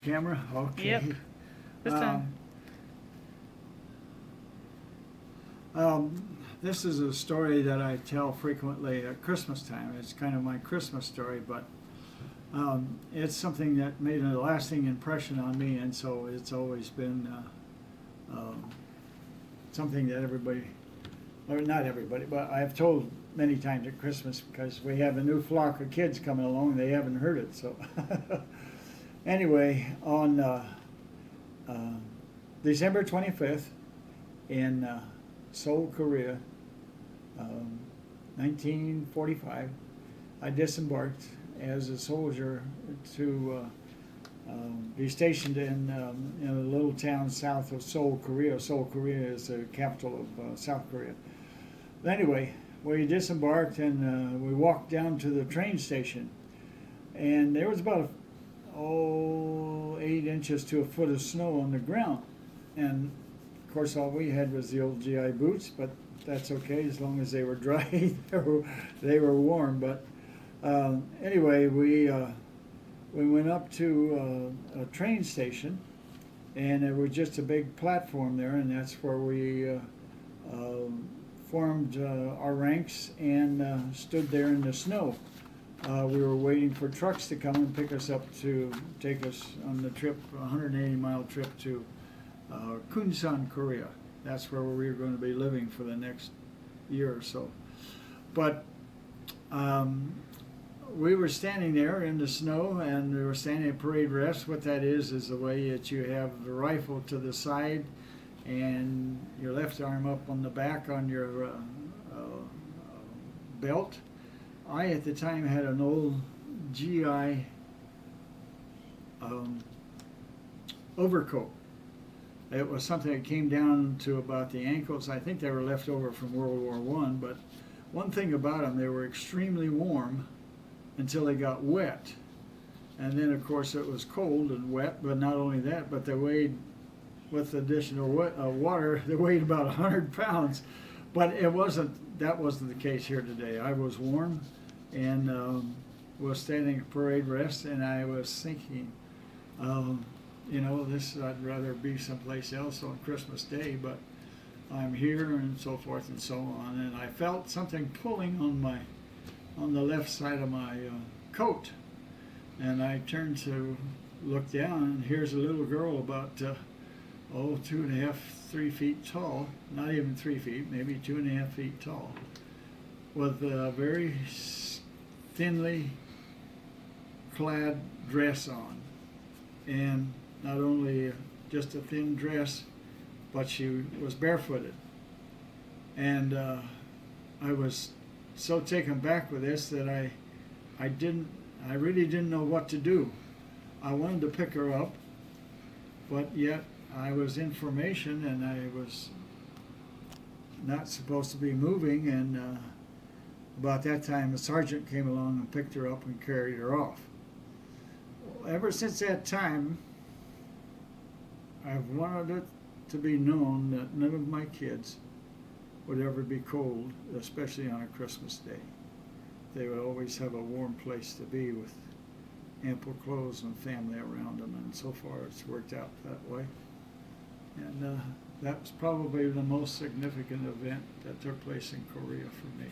camera? Okay. Yep. This time. This is a story that I tell frequently at Christmas time. It's kind of my Christmas story, but it's something that made a lasting impression on me, and so it's always been something that everybody, or not everybody, but I've told many times at Christmas because we have a new flock of kids coming along. They haven't heard it, so anyway, on December 25th in Seoul, Korea, 1945, I disembarked as a soldier to be stationed in a little town south of Seoul, Korea. Seoul, Korea is the capital of South Korea. But anyway, we disembarked and we walked down to the train station, and there was about 8 inches to a foot of snow on the ground, and of course all we had was the old GI boots, but that's okay as long as they were dry. They were warm. But anyway, we went up to a train station, and there was just a big platform there, and that's where we formed our ranks and stood there in the snow. We were waiting for trucks to come and pick us up to take us on the trip, 180-mile trip to Kunsan, Korea. That's where we were going to be living for the next year or so. But we were standing there in the snow, and we were standing at parade rest. What that is the way that you have the rifle to the side and your left arm up on the back on your belt. I, at the time, had an old GI overcoat. It was something that came down to about the ankles. I think they were left over from World War I, but one thing about them, they were extremely warm until they got wet. And then, of course, it was cold and wet, but not only that, but they weighed, with additional water, they weighed about 100 pounds. But that wasn't the case here today. I was warm and was standing at parade rest, and I was thinking, you know, I'd rather be someplace else on Christmas Day, but I'm here, and so forth and so on. And I felt something pulling on the left side of my coat, and I turned to look down, and here's a little girl about 2.5, 3 feet tall, not even 3 feet, maybe 2.5 feet tall, with a very thinly clad dress on, and not only just a thin dress, but she was barefooted. And I was so taken back with this that I really didn't know what to do. I wanted to pick her up, but yet I was in formation and I was not supposed to be moving, and about that time a sergeant came along and picked her up and carried her off. Well, ever since that time, I've wanted it to be known that none of my kids would ever be cold, especially on a Christmas day. They would always have a warm place to be with ample clothes and family around them, and so far it's worked out that way. And that was probably the most significant event that took place in Korea for me.